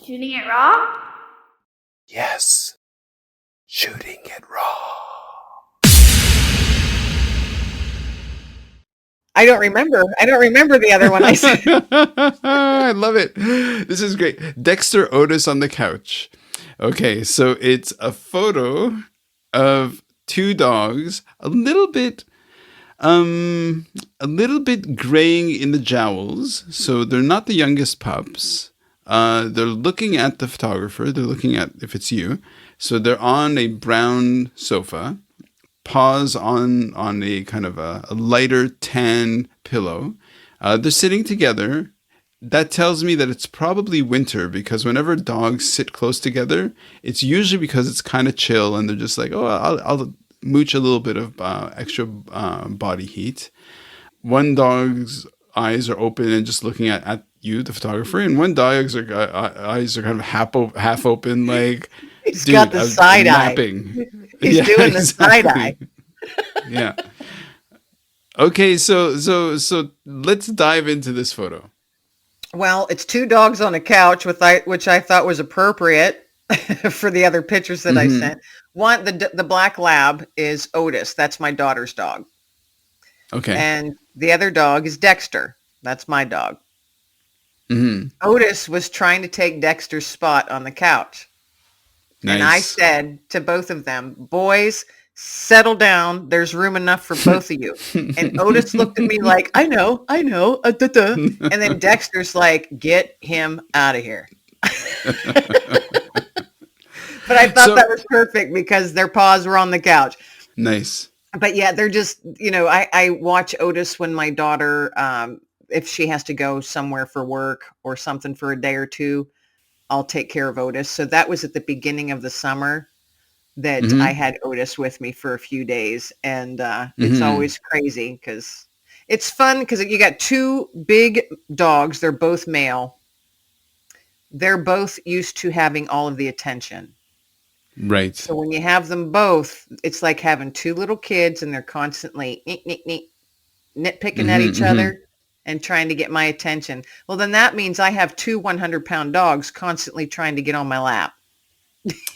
Shooting it raw? Yes. Shooting it raw. I don't remember the other one I said. I love it. This is great. Dexter Otis on the couch. Okay, so it's a photo of two dogs, a little bit graying in the jowls. So they're not the youngest pups. They're looking at the photographer. They're looking at if it's you. So they're on a brown sofa, paws on a kind of a lighter tan pillow. They're sitting together. That tells me that it's probably winter because whenever dogs sit close together, it's usually because it's kind of chill and they're just like, oh, I'll mooch a little bit of extra body heat. One dog's eyes are open and just looking at you, the photographer, and one dog's eyes are kind of half open, like He's got the side eye. napping. He's doing the side eye. Yeah. Okay, so let's dive into this photo. Well, it's two dogs on a couch, which I thought was appropriate for the other pictures that I sent. One, the black lab is Otis. That's my daughter's dog. Okay. And the other dog is Dexter. That's my dog. Otis was trying to take Dexter's spot on the couch. Nice. And I said to both of them, boys, settle down. There's room enough for both of you. And Otis looked at me like, I know. And then Dexter's like, get him out of here. But I thought that was perfect because their paws were on the couch. Nice. But yeah, they're just, I watch Otis when my daughter, if she has to go somewhere for work or something for a day or two, I'll take care of Otis. So that was at the beginning of the summer that I had Otis with me for a few days. And it's always crazy because it's fun because you got two big dogs. They're both male. They're both used to having all of the attention. Right. So when you have them both, it's like having two little kids and they're constantly nitpicking at each other and trying to get my attention. Well, then that means I have two 100-pound dogs constantly trying to get on my lap.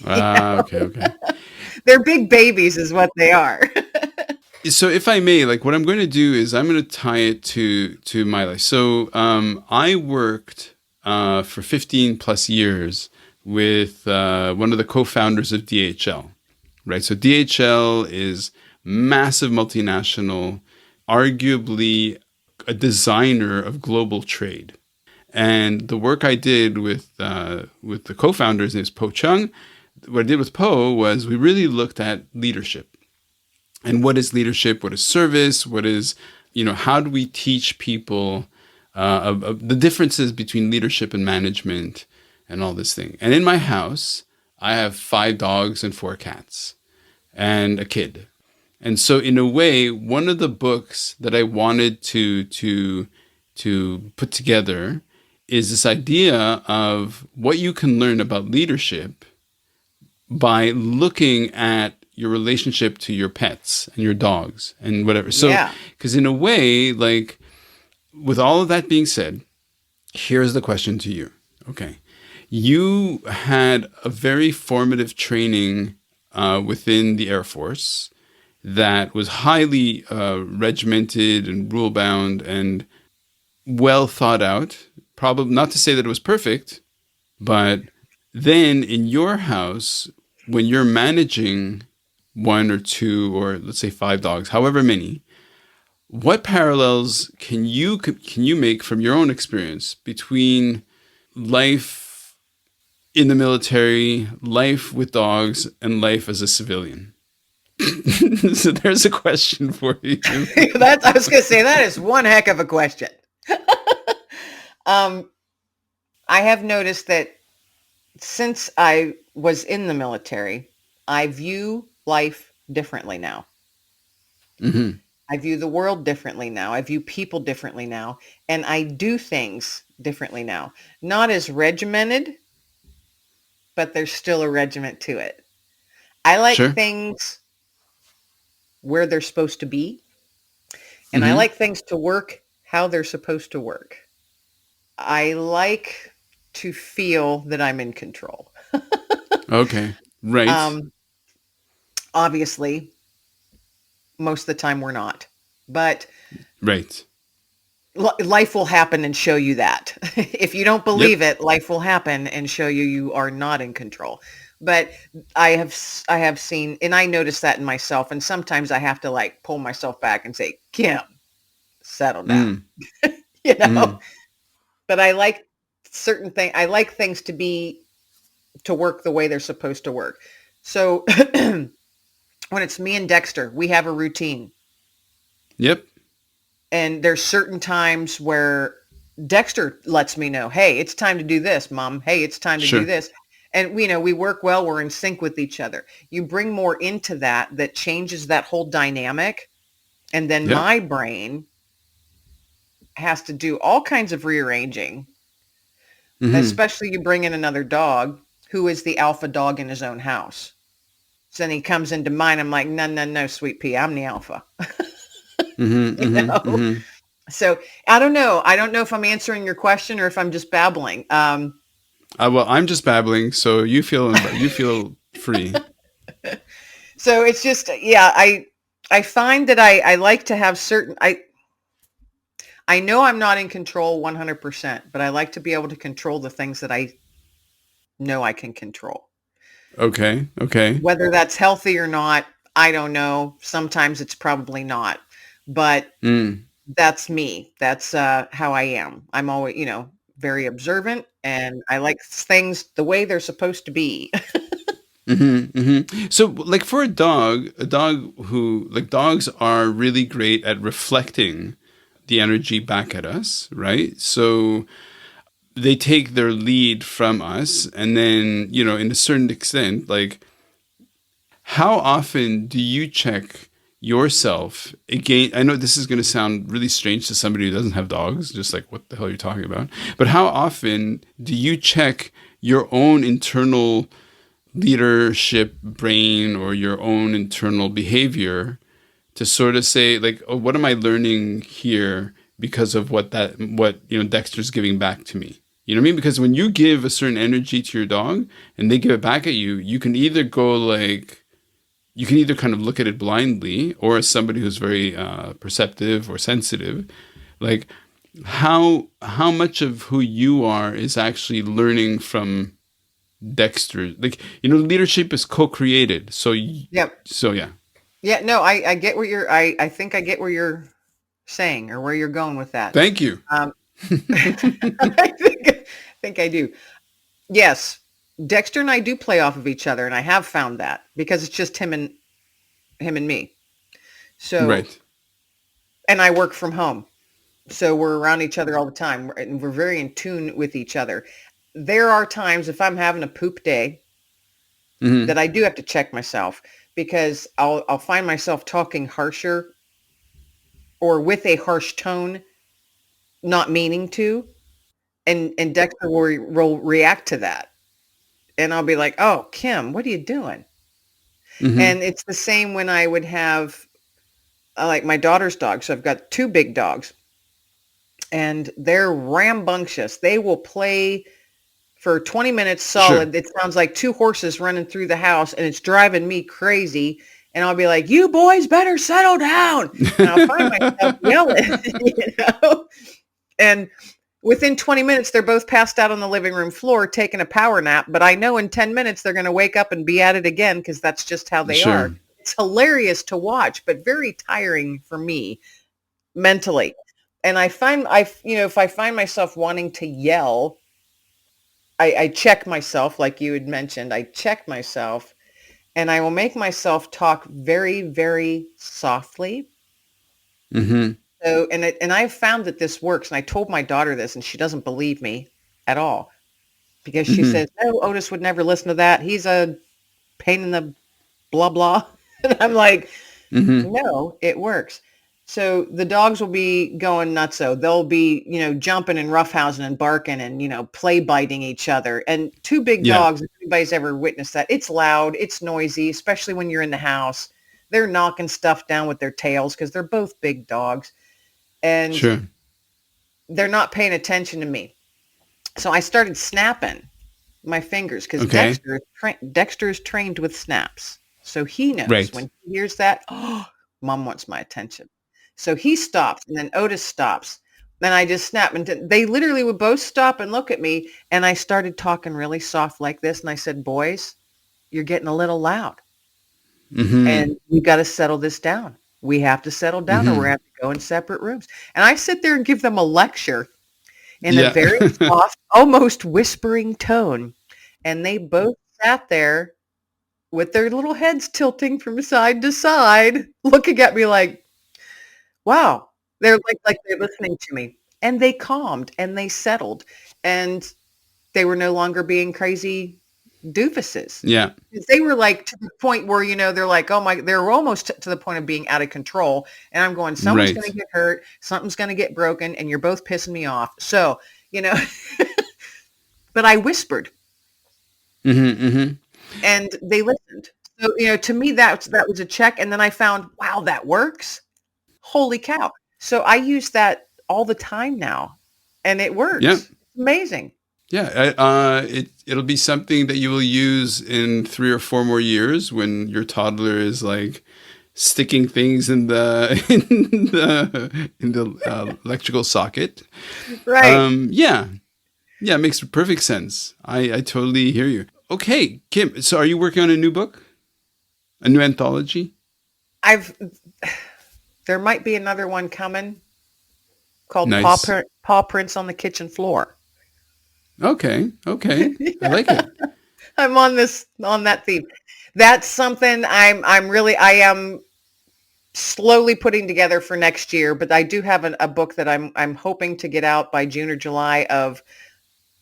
Okay. They're big babies is what they are. So if I may, like what I'm going to do is I'm going to tie it to my life. So I worked for 15 plus years with one of the co-founders of DHL, right? So DHL is massive multinational, arguably a designer of global trade. And the work I did with the co-founders is Po Chung. What I did with Po was we really looked at leadership. And what is leadership? What is service? What is, how do we teach people of the differences between leadership and management and all this thing. And in my house, I have 5 dogs and 4 cats and a kid. And so in a way, one of the books that I wanted to put together is this idea of what you can learn about leadership by looking at your relationship to your pets and your dogs and whatever. So, because in a way, like with all of that being said, here's the question to you. Okay. You had a very formative training within the Air Force that was highly regimented and rule-bound and well thought out. Probably not to say that it was perfect, but then in your house, when you're managing 1 or 2 or let's say 5 dogs, however many, what parallels can you make from your own experience between life in the military, life with dogs, and life as a civilian? So there's a question for you. I was going to say, that is one heck of a question. I have noticed that since I was in the military, I view life differently now. Mm-hmm. I view the world differently now. I view people differently now. And I do things differently now. Not as regimented, but there's still a regiment to it. I like things where they're supposed to be. And I like things to work how they're supposed to work. I like to feel that I'm in control. Okay. Right. Um, Obviously, most of the time we're not, but Right. life will happen and show you that. If you don't Yep. believe it, life will happen and show you you are not in control. But I have seen, and I notice that in myself. And sometimes I have to like pull myself back and say, Kim, settle down, Mm. you know. Mm. But I like certain things. I like things to work the way they're supposed to work. So when it's me and Dexter, we have a routine. Yep. And there's certain times where Dexter lets me know, hey, it's time to do this, Mom. Hey, it's time to do Sure. this. And we work well. We're in sync with each other. You bring more into that changes that whole dynamic. And then Yep. my brain has to do all kinds of rearranging, Hmm. especially you bring in another dog who is the alpha dog in his own house. So then he comes into mine. I'm like, no, no, no, sweet pea. I'm the alpha, Hmm. you Hmm. know? Hmm. So I don't know. I don't know if I'm answering your question or if I'm just babbling. Well, I'm just babbling, so you feel free. So it's just, yeah, I find that I like to have certain, I know I'm not in control 100%, but I like to be able to control the things that I know I can control. Okay. Okay. Whether that's healthy or not, I don't know. Sometimes it's probably not, but Mm. that's me. That's how I am. I'm always, very observant and I like things the way they're supposed to be. Hmm. Hmm. So, like for a dog who like dogs are really great at reflecting the energy back at us, right? So they take their lead from us, and then in a certain extent, like how often do you check yourself again? I know this is going to sound really strange to somebody who doesn't have dogs, just like what the hell are you talking about? But how often do you check your own internal leadership brain or your own internal behavior to sort of say like, oh, what am I learning here because of what Dexter's giving back to me? You know what I mean? Because when you give a certain energy to your dog and they give it back at you, you can either kind of look at it blindly, or as somebody who's very perceptive or sensitive, like how much of who you are is actually learning from Dexter. Like leadership is co-created. Yep. So yeah. Yeah, no, I get where I think I get where you're saying or where you're going with that. Thank you. Um, I think I do. Yes, Dexter and I do play off of each other, and I have found that because it's just him and me. So, Right. and I work from home, so we're around each other all the time, and we're very in tune with each other. There are times if I'm having a poop day that Hmm. I do have to check myself because I'll find myself talking harsher or with a harsh tone, not meaning to, and Dexter will react to that. And I'll be like, "Oh, Kim, what are you doing?" Hmm. And it's the same when I would have like my daughter's dog. So I've got two big dogs and they're rambunctious. They will play for 20 minutes Sure. solid. It sounds like two horses running through the house and it's driving me crazy. And I'll be like, "You boys better settle down." And I'll find myself yelling, you know? And within 20 minutes, they're both passed out on the living room floor taking a power nap. But I know in 10 minutes, they're going to wake up and be at it again because that's just how they are. Sure. It's hilarious to watch, but very tiring for me mentally. And if I find myself wanting to yell, I check myself, like you had mentioned, I check myself and I will make myself talk very, very softly. Hmm. So, and I've found that this works. And I told my daughter this and she doesn't believe me at all because she Hmm. says, no, Otis would never listen to that. He's a pain in the blah, blah. And I'm like, Hmm. no, it works. So the dogs will be going nutso. They'll be, jumping and roughhousing and barking and, play biting each other. And two big Yeah. dogs, if anybody's ever witnessed that, it's loud, it's noisy, especially when you're in the house. They're knocking stuff down with their tails because they're both big dogs and Sure. they're not paying attention to me. So I started snapping my fingers because Okay. Dexter is trained with snaps. So he knows Right. when he hears that, oh, mom wants my attention. So he stops and then Otis stops. Then I just snap and they literally would both stop and look at me. And I started talking really soft like this. And I said, boys, you're getting a little loud Mm-hmm. and we got to settle this down. We have to settle down or we're Mm-hmm. going to have to go in separate rooms. And I sit there and give them a lecture in a Yeah. very soft, almost whispering tone. And they both sat there with their little heads tilting from side to side, looking at me like, wow. They're like they're listening to me. And they calmed and they settled and they were no longer being crazy doofuses. Yeah. 'Cause they were like to the point where, they're like, oh my, they're almost to the point of being out of control. And I'm going, someone's going Right. to get hurt, something's going to get broken, and you're both pissing me off. So, you know, but I whispered Mm-hmm. Mm-hmm. and they listened. So, to me, that was a check. And then I found, wow, that works. Holy cow. So I use that all the time now and it Yeah. works. It's amazing. Yeah. It'll be something that you will use in 3 or 4 more years when your toddler is like sticking things in the electrical socket. Right. Yeah. Yeah, it makes perfect sense. I totally hear you. Okay, Kim, so are you working on a new book? A new anthology? I've There might be another one coming called Nice. Paw Prints on the Kitchen Floor. Okay, okay. I like it. I'm on that theme. That's something I am slowly putting together for next year, but I do have a book that I'm hoping to get out by June or July of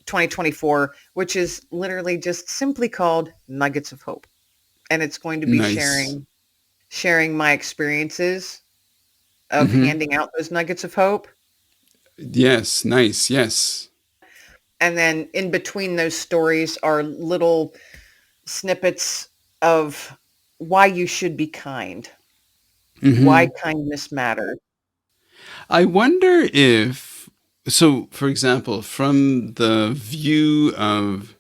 2024, which is literally just simply called Nuggets of Hope. And it's going to be Nice. sharing my experiences of Mm-hmm. handing out those nuggets of hope. Yes, nice. Yes. And then in between those stories are little snippets of why you should be kind, why Mm-hmm. kindness matters. I wonder if, so for example, from the view of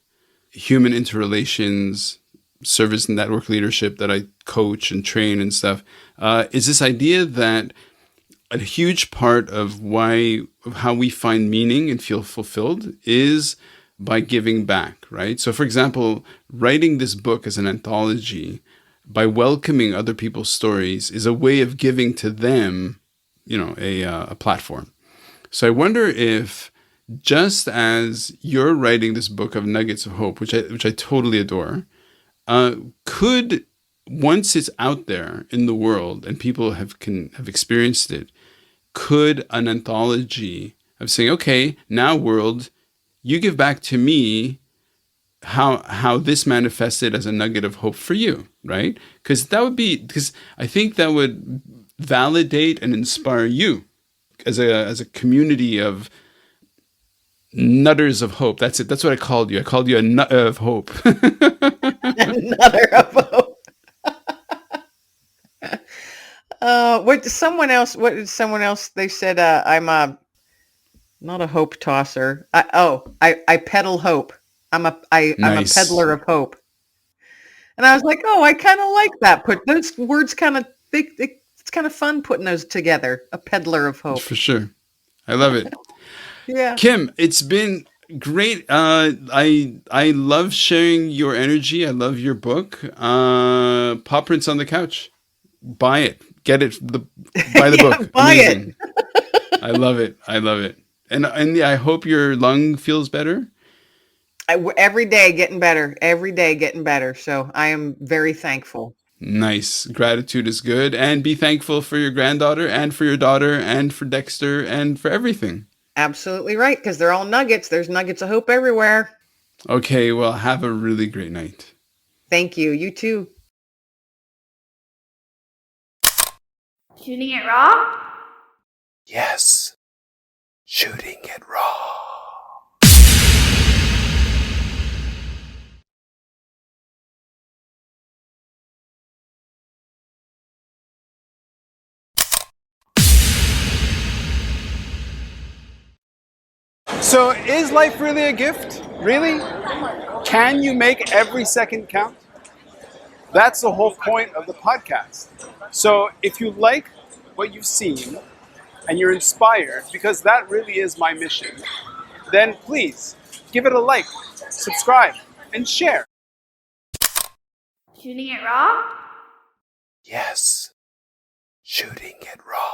human interrelations, service and network leadership that I coach and train and stuff, is this idea that a huge part of how we find meaning and feel fulfilled is by giving back, right? So, for example, writing this book as an anthology by welcoming other people's stories is a way of giving to them, a platform. So, I wonder if just as you're writing this book of nuggets of hope, which I totally adore, could once it's out there in the world and people have experienced it, could an anthology of saying, okay, now world, you give back to me how this manifested as a nugget of hope for you, right? Because I think that would validate and inspire you as a community of nutters of hope. That's it. That's what I called you. I called you a nut of hope. Another of hope. What did someone else, they said, I'm not a hope tosser. I peddle hope. I'm a Nice. peddler of hope. And I was like, oh, I kind of like that. Put those words kind of it's kind of fun putting those together. A peddler of hope. For sure. I love it. Yeah. Kim, it's been great. I love sharing your energy. I love your book. Pawprints on the couch. Buy it. Get it. Buy the Yeah, book. buy it. Amazing. I love it. I love it. And yeah, I hope your lung feels better. Every day getting better. Every day getting better. So I am very thankful. Nice. Gratitude is good. And be thankful for your granddaughter and for your daughter and for Dexter and for everything. Absolutely right, because they're all nuggets. There's nuggets of hope everywhere. Okay, well, have a really great night. Thank you. You too. Shooting it raw? Yes. Shooting it raw. So is life really a gift? Really? Can you make every second count? That's the whole point of the podcast. So if you like what you've seen and you're inspired, because that really is my mission, then please give it a like, subscribe, and share. Shooting it raw? Yes, shooting it raw.